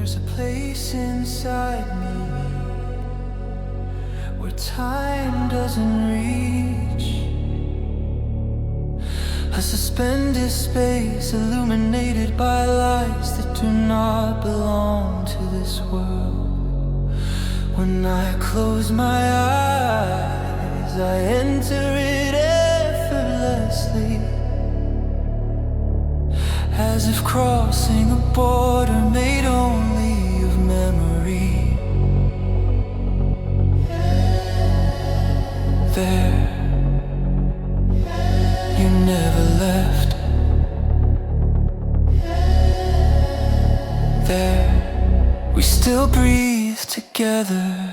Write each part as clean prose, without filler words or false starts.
There's a place inside me where time doesn't reach, a suspended space illuminated by lights that do not belong to this world. When I close my eyes, I enter it effortlessly, as if crossing a border made only of memory. There, you never left. There, we still breathe together.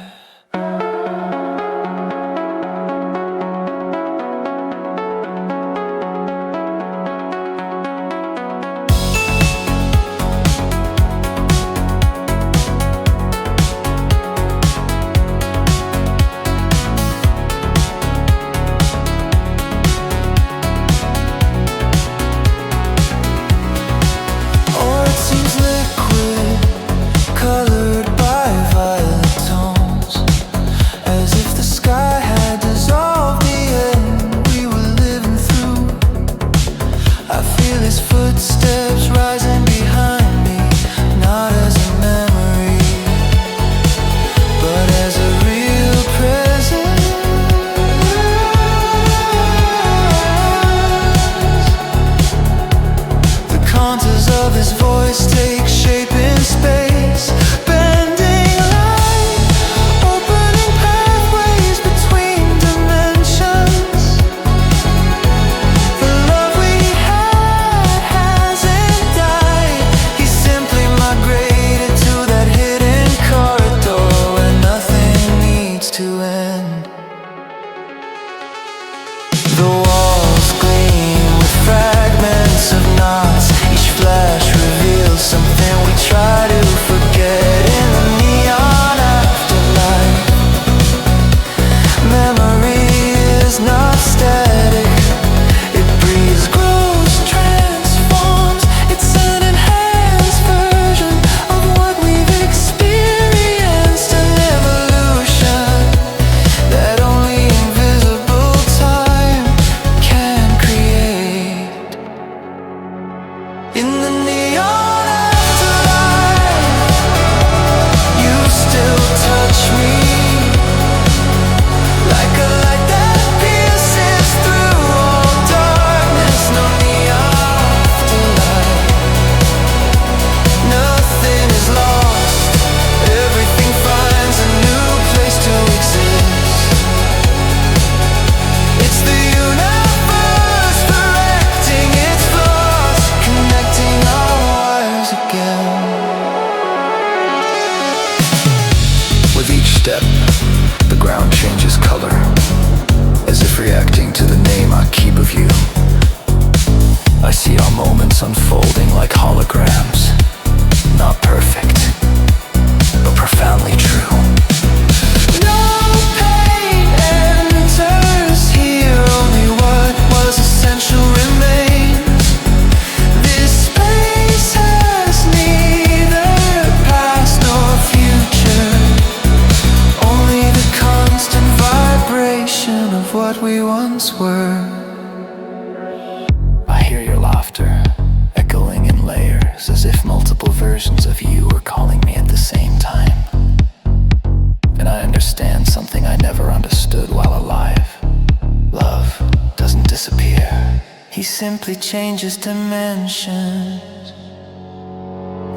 Simply changes dimensions.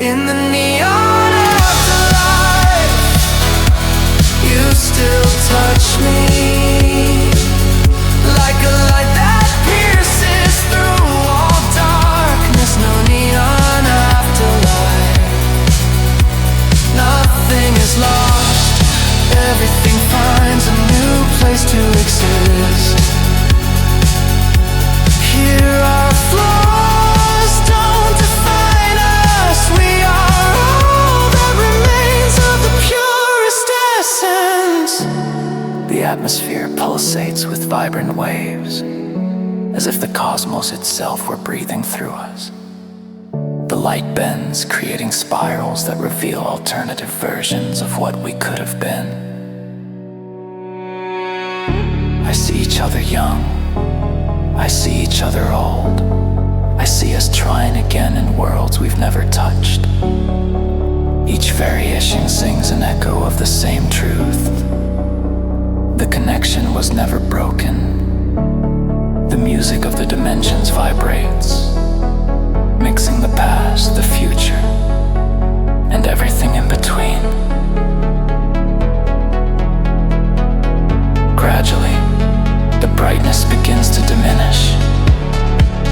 In the neon afterlife, you still touch me like a light that pierces through all darkness. No neon afterlife, nothing is lost. Everything finds a new place to exist. Here our flaws don't define us. We are all that remains of the purest essence. The atmosphere pulsates with vibrant waves, as if the cosmos itself were breathing through us. The light bends, creating spirals that reveal alternative versions of what we could have been. I see each other young, I see each other old. I see us trying again in worlds we've never touched. Each variation sings an echo of the same truth. The connection was never broken. The music of the dimensions vibrates, mixing the past, the future, and everything in between. Gradually, the brightness begins to diminish,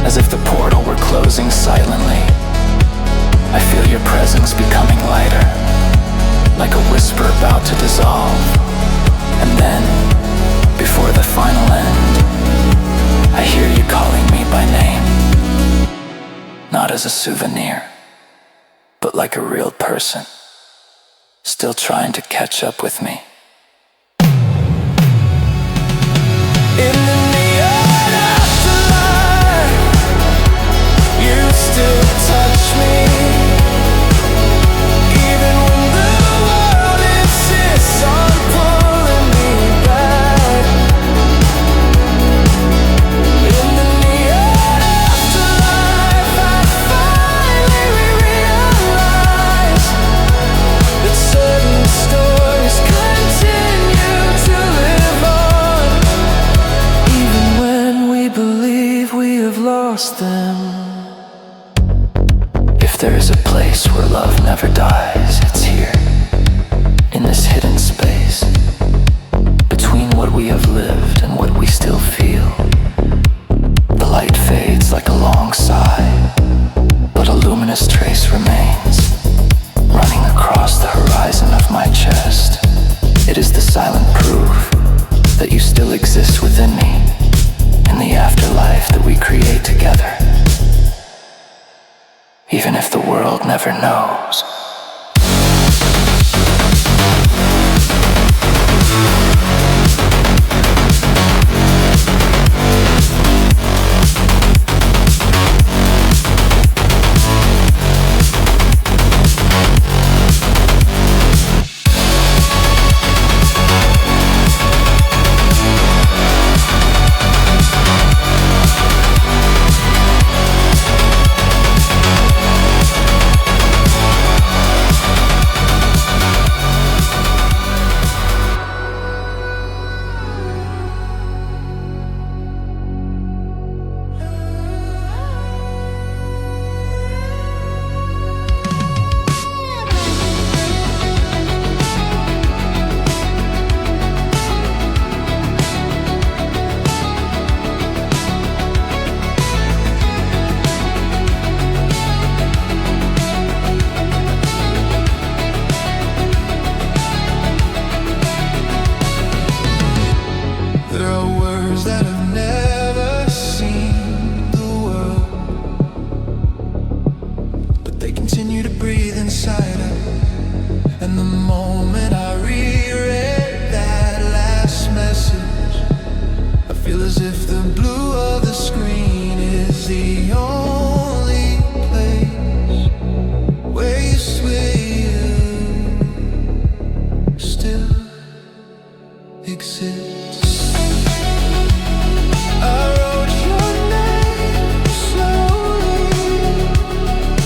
as if the portal were closing silently. I feel your presence becoming lighter, like a whisper about to dissolve. And then, before the final end, I hear you calling me by name. Not as a souvenir, but like a real person, still trying to catch up with me. In the neon afterlife, you still touch me. Even when the world insists on pulling me back. In the neon afterlife, I finally realize that certain stories continue to live on, even when we believe we have lost them. If there is a place where love never dies, it's here, in this hidden space, between what we have lived and what we still feel. The light fades like a long sigh, but a luminous trace remains, running across the horizon of my chest. It is the silent proof that you still exist within me, in the afterlife that we create together. Even if the world never knows.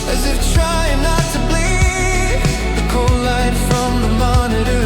As if trying not to bleed, the cold light from the monitor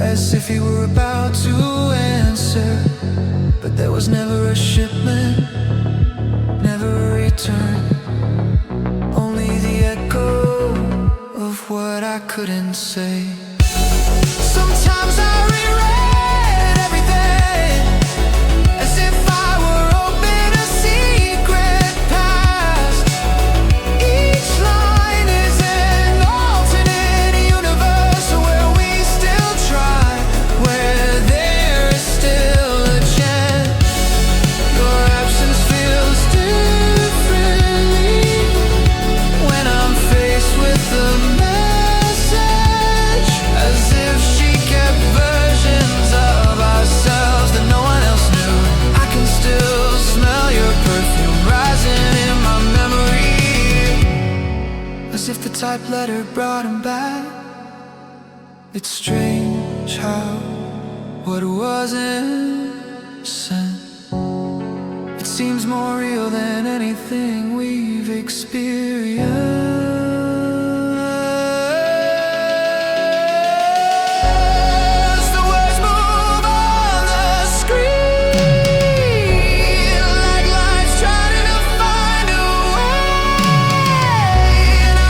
as if he were about to answer. But there was never a shipment, never a return, only the echo of what I couldn't say. Sometimes I reread everything as if I were open a secret past. Each line is an alternate universe where we still try, where there is still a chance. Your absence feels differently when I'm faced with the message, as if she kept versions of ourselves that no one else knew. I can still smell your perfume rising in my memory, as if the typed letter brought him back. It's strange how what wasn't sent, it seems more real than anything we've experienced. The words move on the screen like lights trying to find a way. And I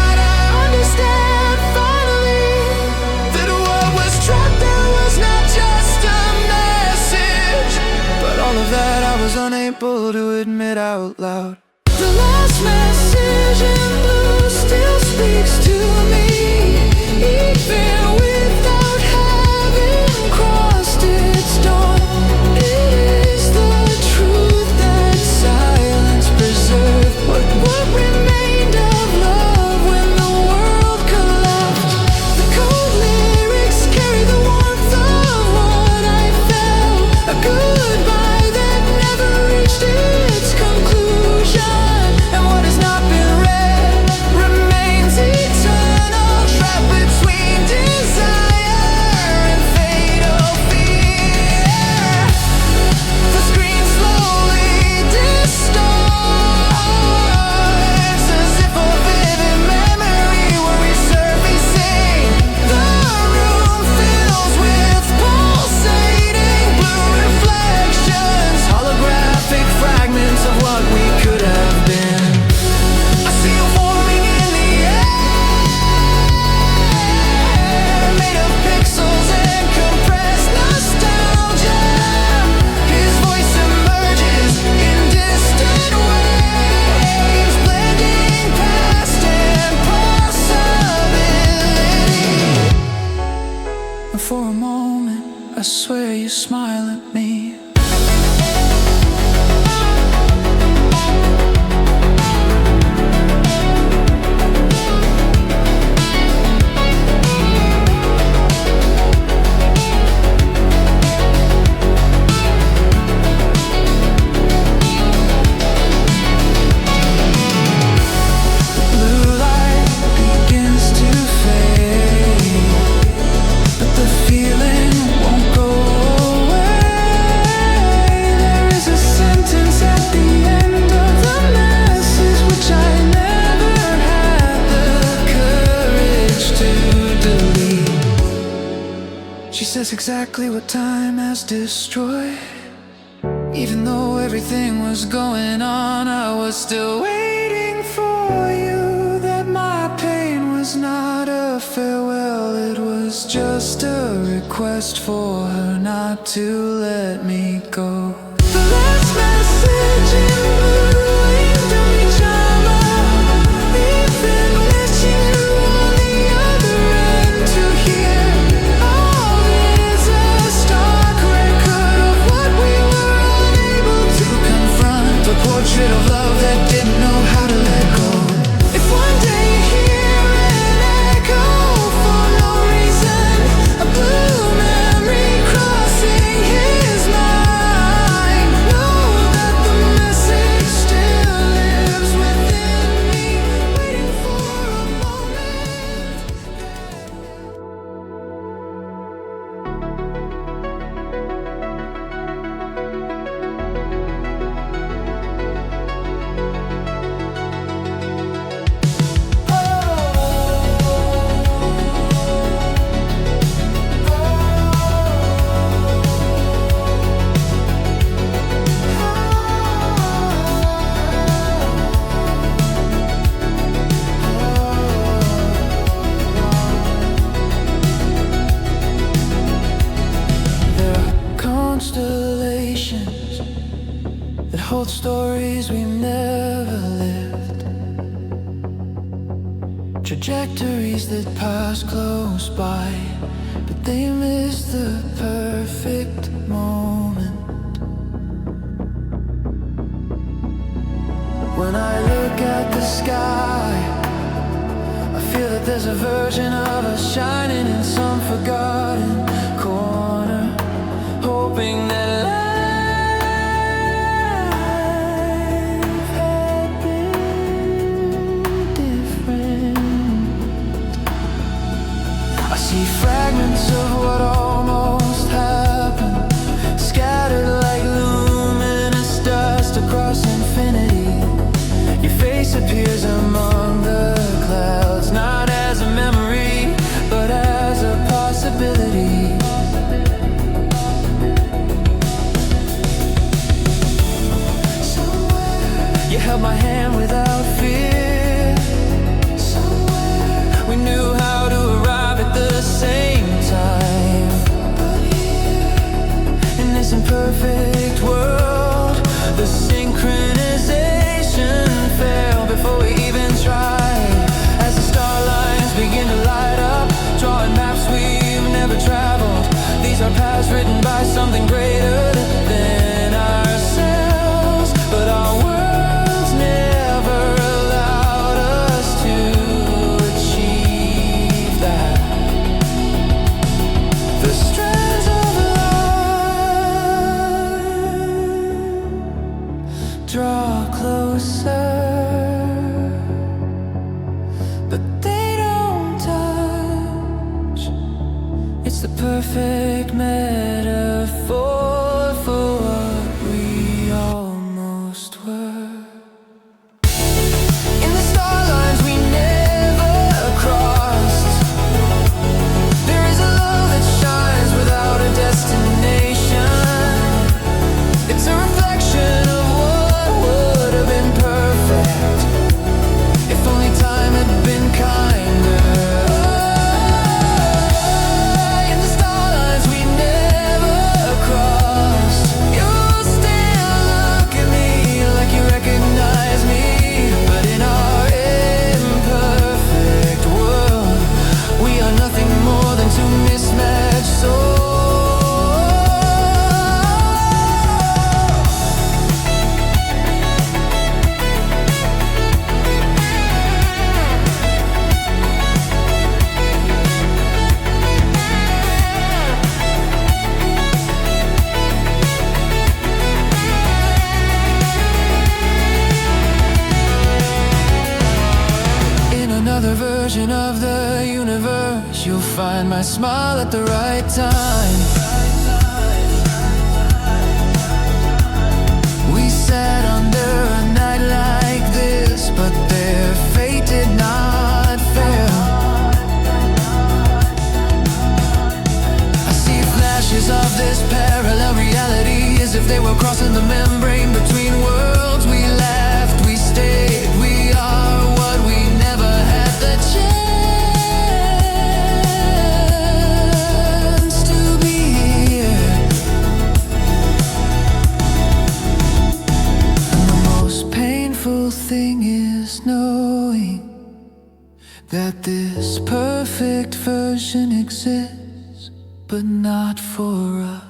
understand finally that what was trapped there was not just a message, but all of that I was unable to admit out loud. The last message in blue still speaks to me, even without having crossed its dawn. It is the truth that silence preserved what remained of love when the world collapsed. The cold lyrics carry the warmth of what I felt, a goodbye that never reached its conclusion. And what has not been read remains eternal, trapped between desire and fatal fear. The screen slowly distorts, as if a vivid memory were resurfacing. The room fills with pulsating blue reflections, holographic fragments of what we could have been. I see you forming in the air, made of pixels and compressed nostalgia. His voice emerges in distant waves, blending past and possibility. And for a moment, I swear you smile at me. Blue light begins to fade, but the feeling won't go away. There is a sentence at the end of the message which I never had the courage to delete. She says exactly what time has destroyed. Even though everything was going on, I was still waiting for you. That my pain was not a farewell, it was just a request for her not to let me go. The last message in blue aimed at each other, even glitching through on the other end to hear. All is a stark record of what we were unable to confront, the portrait of love that didn't know how to let go. If one day you hear an echo for no reason, a blue memory crossing his mind, told stories we never lived, trajectories that pass close by, but they miss the perfect moment. When I look at the sky, I feel that there's a version of us shining in some forgotten corner, hoping that life had been different. I see fragments of what almost happened, scattered like luminous dust across infinity. Your face appears among the clouds, not as a memory, but as a possibility. You held my hand without fear. Somewhere we knew how to arrive at the same time. But here, in this imperfect world, the synchronization failed before we even tried. As the star lines begin to light up, drawing maps we've never traveled. These are paths written by something greater than ourselves, but our worlds never allowed us to achieve that. The strands of light draw closer, but they don't touch. It's the perfect metaphor for what we almost were. In the star lines we never crossed, there is a love that shines without a destination. It's a reflection of what would have been perfect if only time had been kinder. In the star lines we never crossed, you still look at me like you recognize me. But in our imperfect world, we are nothing more than two mismatched souls. In another version of the universe, you'll find my smile at the right time. We sat under a night like this, but their fate did not fail. I see flashes of this parallel reality, as if they were crossing the membrane between worlds. We laughed, we stayed, we are what we never had the chance to be here. And the most painful thing is knowing that this perfect version exists, but not for us.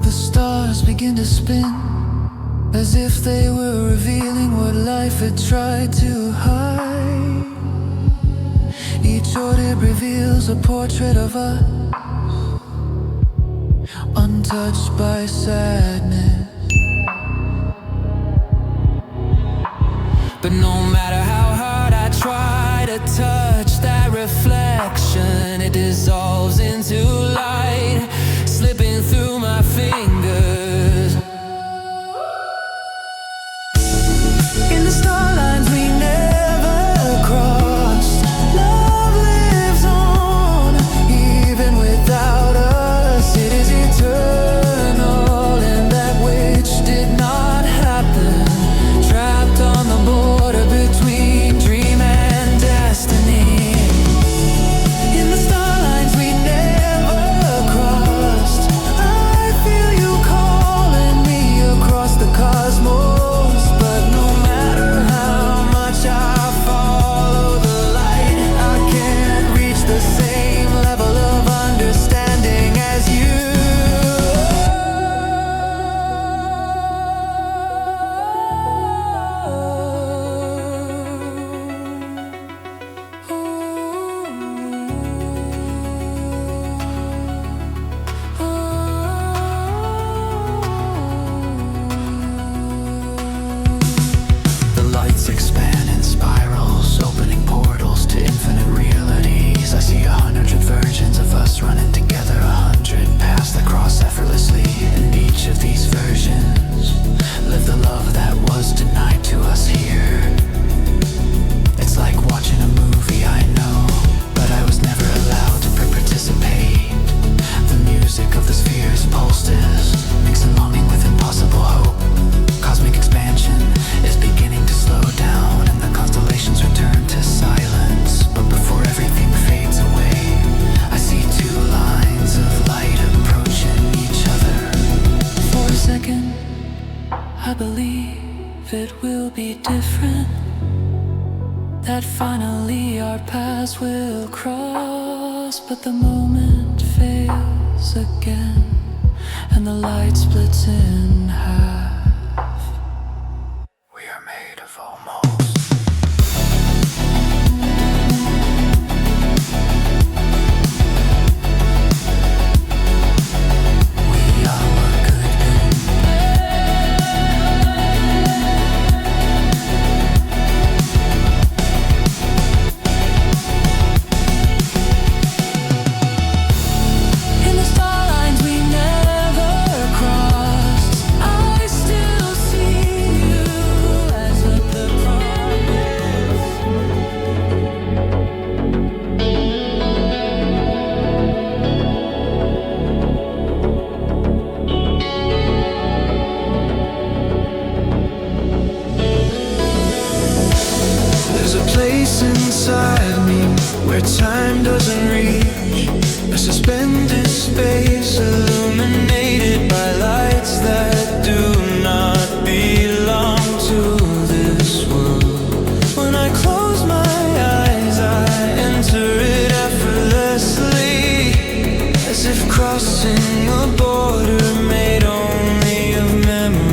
The stars begin to spin, as if they were revealing what life had tried to hide. Each orbit reveals a portrait of us, untouched by sadness. But no matter how hard I try to touch that reflection, it dissolves into light, slipping through my fingers. In the star lines we never crossed, love lives on, even without us. It is eternal in that way. I believe it will be different, that finally our paths will cross. But the moment fails again, and the light splits in half. We are made of almost. Inside me where time doesn't reach, a suspended space illuminated by lights that do not belong to this world. When I close my eyes, I enter it effortlessly, as if crossing a border made only of memory.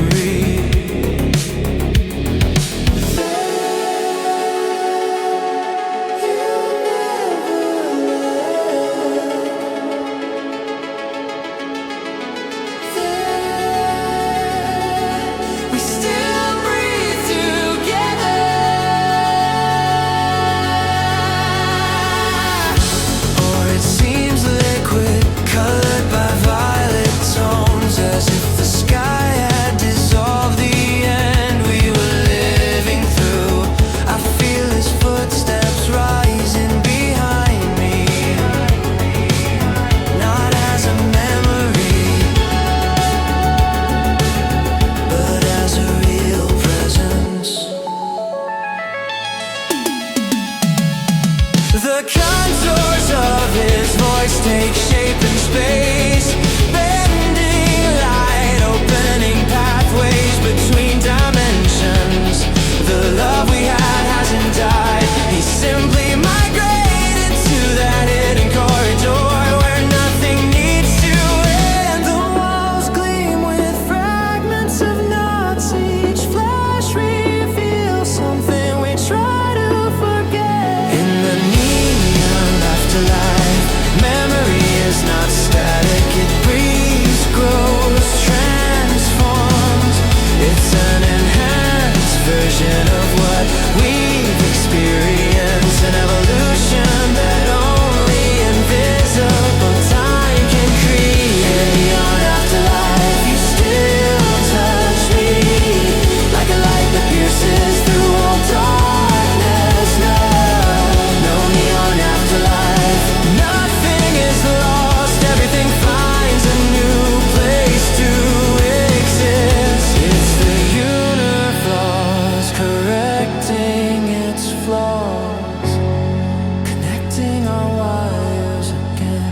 The contours of his voice take shape in space, bending light, opening pathways between dimensions. The love we had hasn't died, he simply migrated to that hidden corridor where nothing needs to end. The walls gleam with fragments of knots, each flash reveals something we try to forget. In the afterlife, memory is not static, it breathes, grows, transforms. It's an enhanced version of what we've experienced, an evolution that only invisible time can create. Beyond afterlife, you still touch me like a light that pierces through all darkness. No neon afterlife. Nothing is lost, everything finds a new place to exist. It's the universe correcting its flaws, connecting our wires again.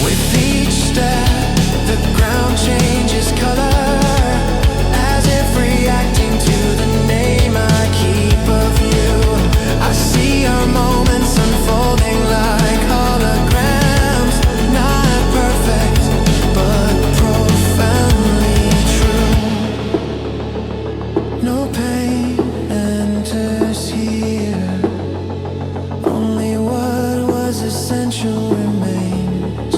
With each step, the ground changes color, as if reacting to the name I keep of you. I see our moments unfolding like holograms, not perfect, but profoundly true. No pain enters here, only what was essential remains.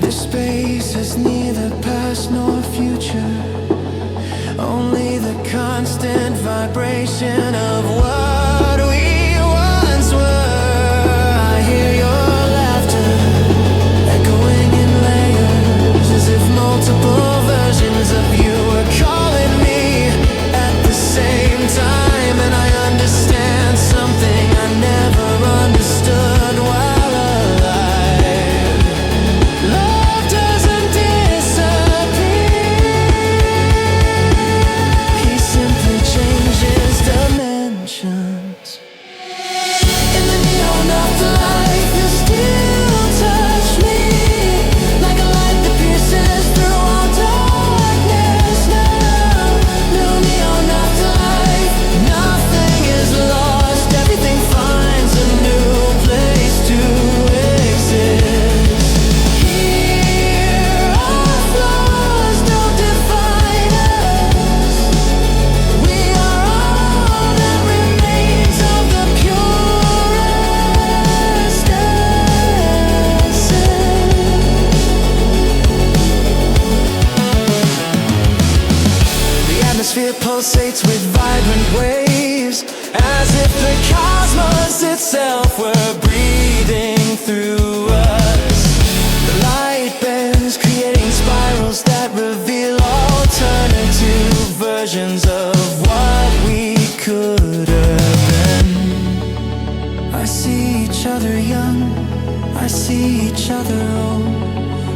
This space is neither past nor future, only the constant vibration of what we once were. I hear your laughter echoing in layers, as if multiple versions of you are calling me at the same time. And I understand something I never understood while alive.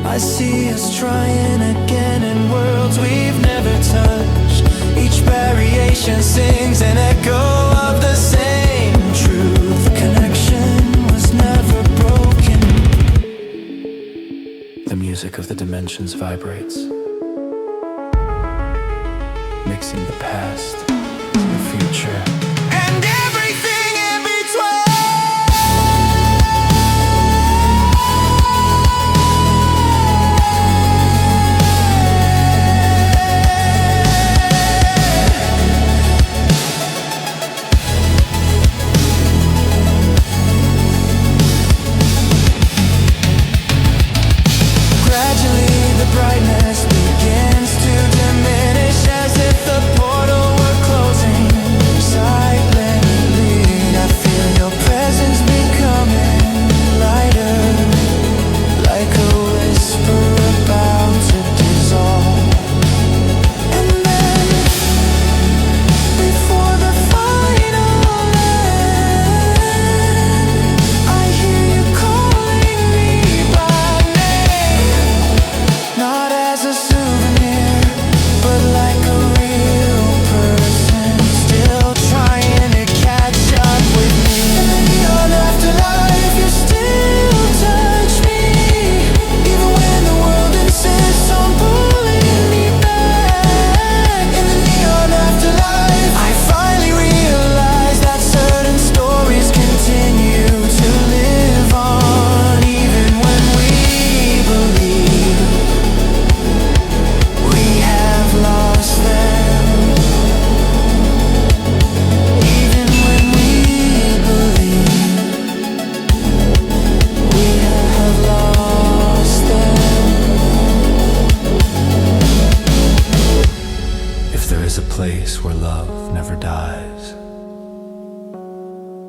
I see us trying again in worlds we've never touched. Each variation sings an echo of the same truth. Connection was never broken. The music of the dimensions vibrates, mixing the past and the future. And everything in between. Gradually the brightness begins to diminish, as if the portal were closing silently. I feel your presence becoming lighter, like a whisper about to dissolve. And then, before the final end, I hear you calling me by name. Not as a souvenir, but like a real person, still trying to catch up with me. In the neon afterlife, you still touch me, even when the world insists on pulling me back. In the neon afterlife, I finally realize that certain stories continue to live on, even when we believe we have lost them. Even when we believe we have lost them. If there is a place where love never dies,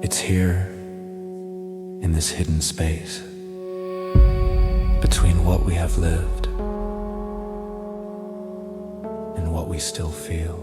it's here, in this hidden space, between what we have lived and what we still feel.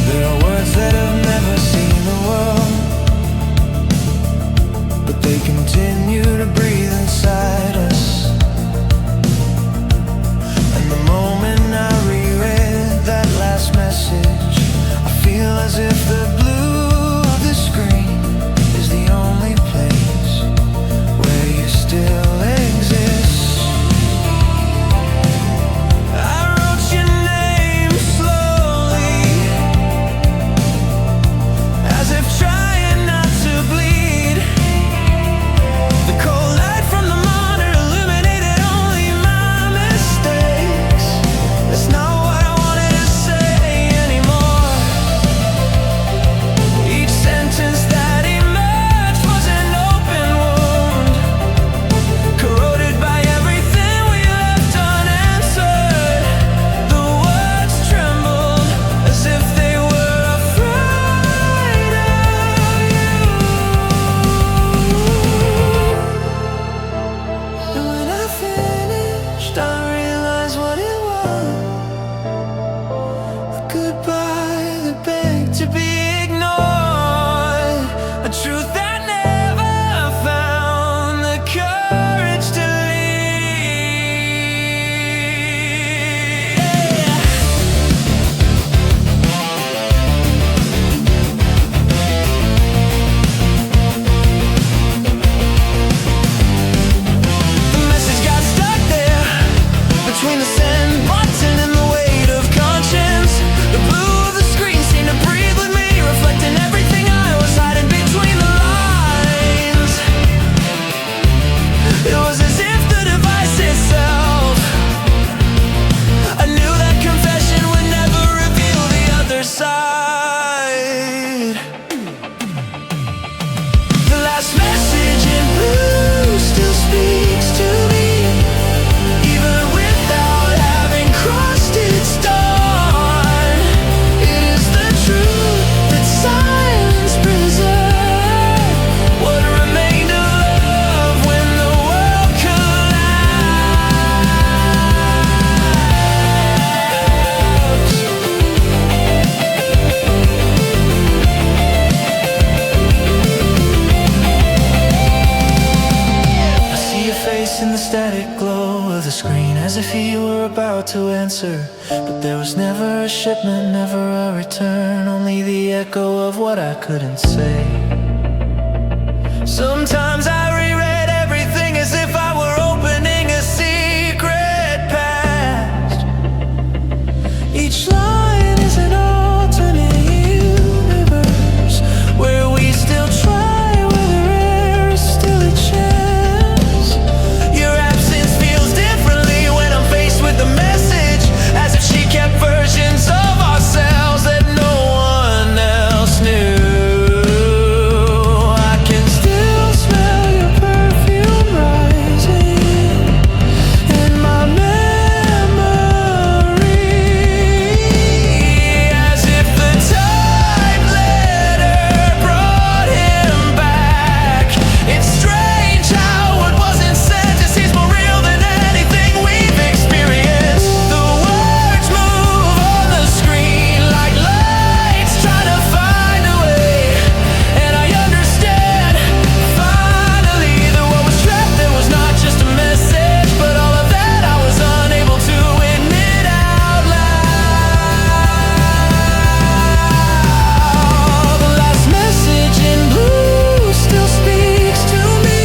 There are words that have never seen the world, but they continue to breathe inside us. And the moment I reread that last message, I feel as if the blue of the screen is the only place where you still exist. I wrote your name slowly, as if trying not to bleed. The cold light from the monitor illuminated only my mistakes. That's not what I wanted to say anymore. Each sentence that emerged was an open wound, corroded by everything we left unanswered. The words trembled as if they were afraid of you. And when I finished, I realized what it was. A goodbye that begged to be ignored. A truth that never found the courage to leave. The message got stuck there, between the send button and the weight of conscience. The blue of the screen seemed to breathe with me, reflecting everything I was hiding between the lines. It was as if the device itself about to answer, but there was never a shipment, never a return, only the echo of what I couldn't say. Sometimes I reread everything as if I were opening a secret past. Each line is an alternate universe where we still try, where there is still a chance. Your absence feels differently when I'm faced with the message, as if she kept versions of ourselves that no one else knew. I can still smell your perfume rising in my memory, as if the type letter brought him back. It's strange how what wasn't said just seems more real than anything we've experienced. The words move on the screen like lights trying to find a way, and I understand finally that what was trapped there was not just a message, but all of that I was unable to admit out loud. The last message in blue still speaks to me,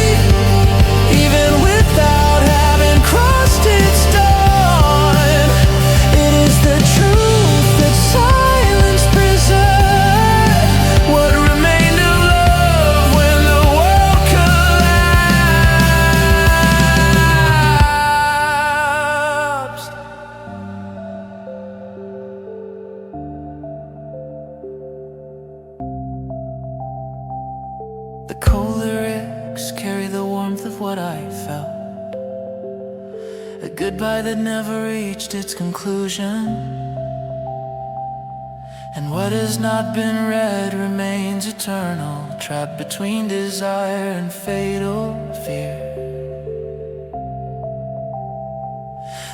even without having crossed its dawn. It is the truth that silence preserved, what remained of love when the world collapsed. The cold lyrics carry the warmth of what I felt, a goodbye that never reached its conclusion. And what has not been read remains eternal, trapped between desire and fatal fear.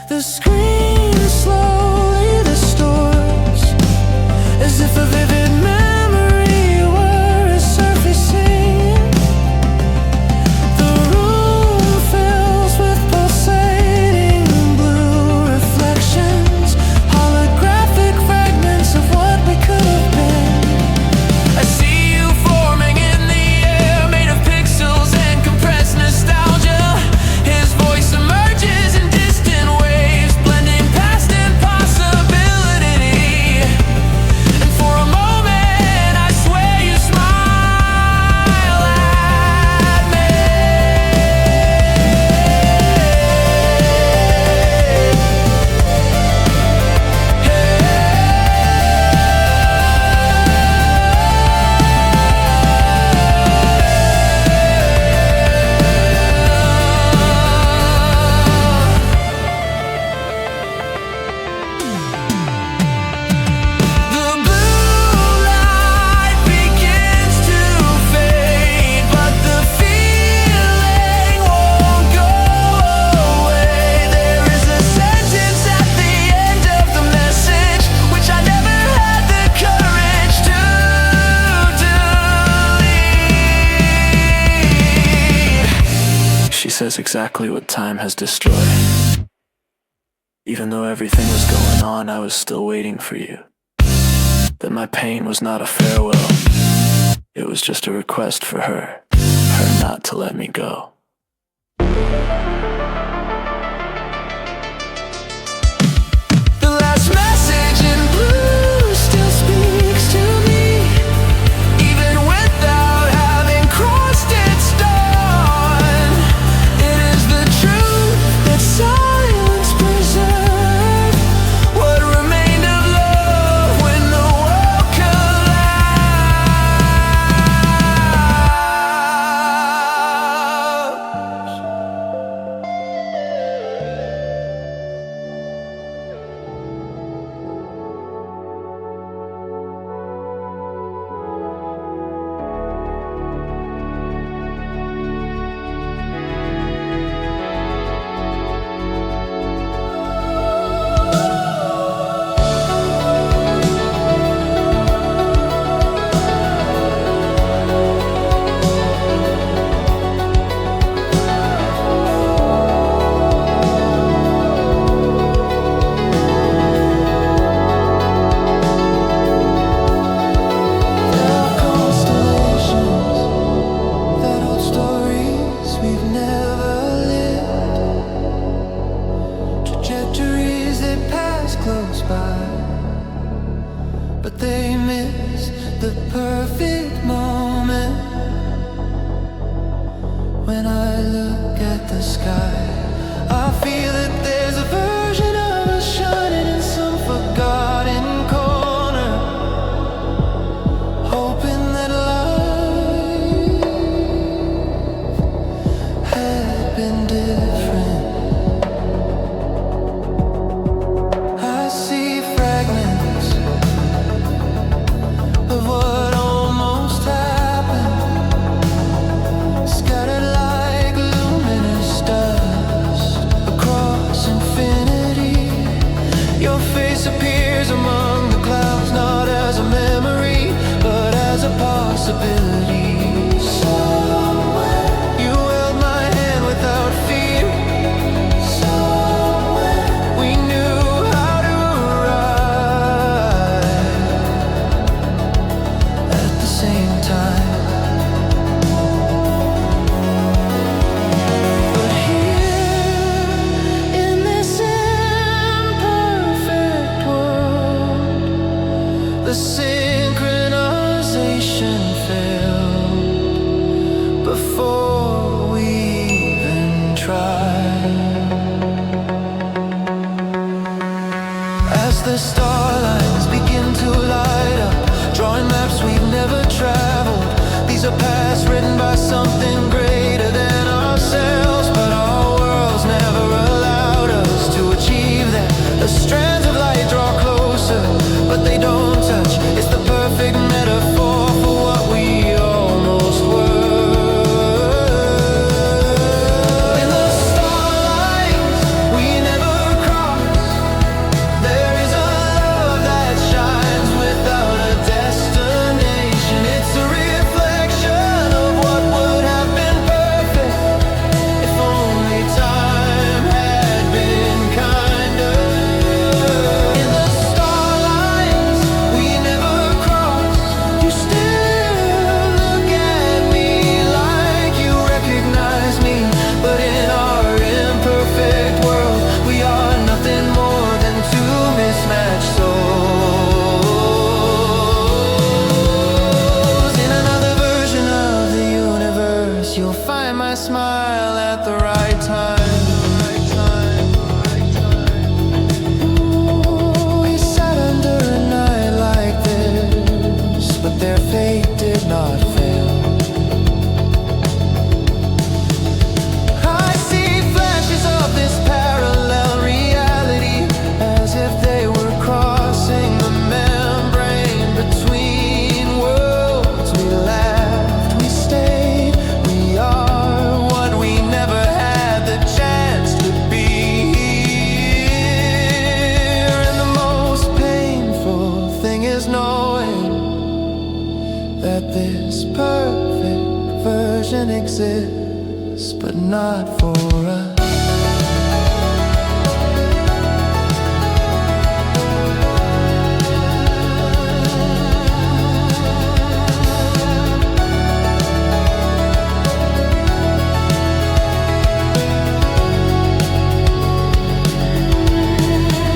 The screen slowly distorts, as if a vivid memory were surfacing. The room fills with pulsating blue reflections, holographic fragments of what we could have been. I see you forming in the air, made of pixels and compressed nostalgia. His voice emerges in distant waves, blending past impossibility. And for a moment I swear you smile at me. The blue light begins to fade, but the feeling won't go away. There is a sentence at the end of the message, which I never had the courage to delete. She says exactly what time has destroyed. Even though everything was going on, I was still waiting for you. That my pain was not a farewell, it was just a request for her not to let me go. The last message in blue still speaks to me, even without having crossed its dawn. It is the truth that silence preserved, what remained of love when the world collapsed. face appears among the clouds, not as a memory, but as a possibility. Somewhere you held my hand without fear. Somewhere we knew how to arrive at the same time. But here in this imperfect world, the synchronization failed before we even tried. As the starlines begin to light up, drawing maps we've never traveled. These are paths written by something greater than ourselves, but our worlds never allowed us to achieve that. The strands of light draw closer, but they don't touch. It's the perfect metaphor for what we almost were. In the starlight we never cross, there is a love that shines without a destination. It's a reflection of what would have been perfect if only time had been kinder. In the starlight we never cross, you still look at me like you recognize me. But in our imperfect world, we are nothing more than two mismatched souls. In another version of the universe, you'll find my smile at the right time. Ooh, we sat under a night like this, but their fate did not fail. I see flashes of this parallel reality, as if they were crossing the membrane between worlds. We laughed, we stayed, we are what we never had the chance to be here. And the most painful thing is knowing that this perfect version exists, but not for us.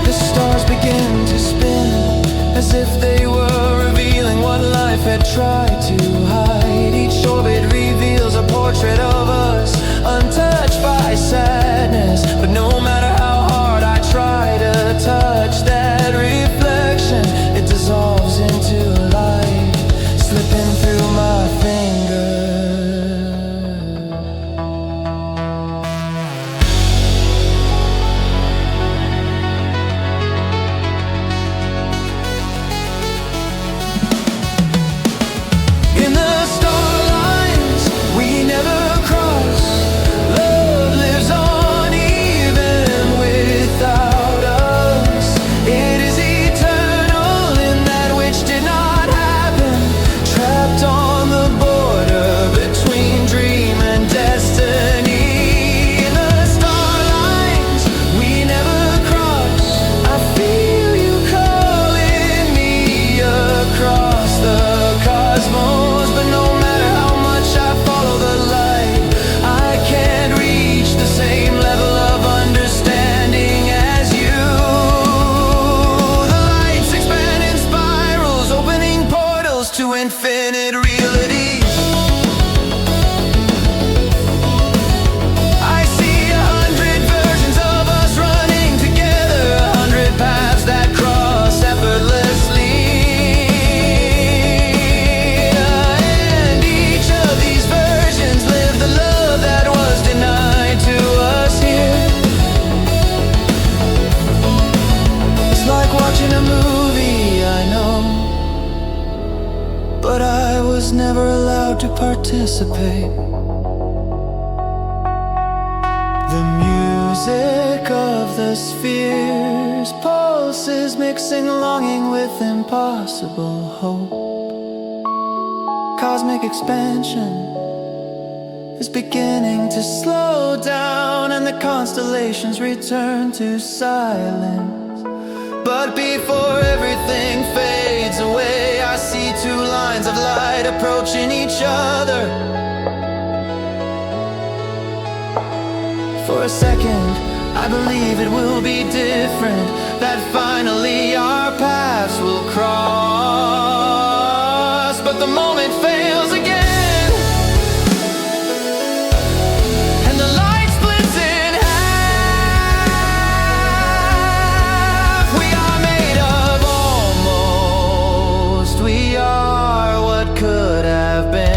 The stars begin to spin as if they were revealing what life had tried to hide. Each orbit reveals a portrait of us, untouched by sadness. But no matter how hard I try to touch that reflection, it dissolves into light, slipping through my fingers. In the starlines we never cross, love lives on even without us. It is eternal in that which did not happen, trapped on the border between dream and destiny. In the starlines we never cross, I feel you calling me across the cosmos. But no matter how much I follow the light, I can't reach the same level of understanding as you. The lights expand in spirals, opening portals to infinite realities. I see 100 versions of us running together, 100 paths that cross effortlessly. And each of these versions live the love that was denied to us here. It's like watching a movie, I know, but I was never allowed to participate. The music of the spheres pulses minds mixing longing with impossible hope. Cosmic expansion is beginning to slow down, and the constellations return to silence. But before everything fades away, I see two lines of light approaching each other. For a second, I believe it will be different, that finally our paths will cross. But the moment fails again, and the light splits in half. We are made of almost, we are what could have been.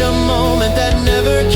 A moment that never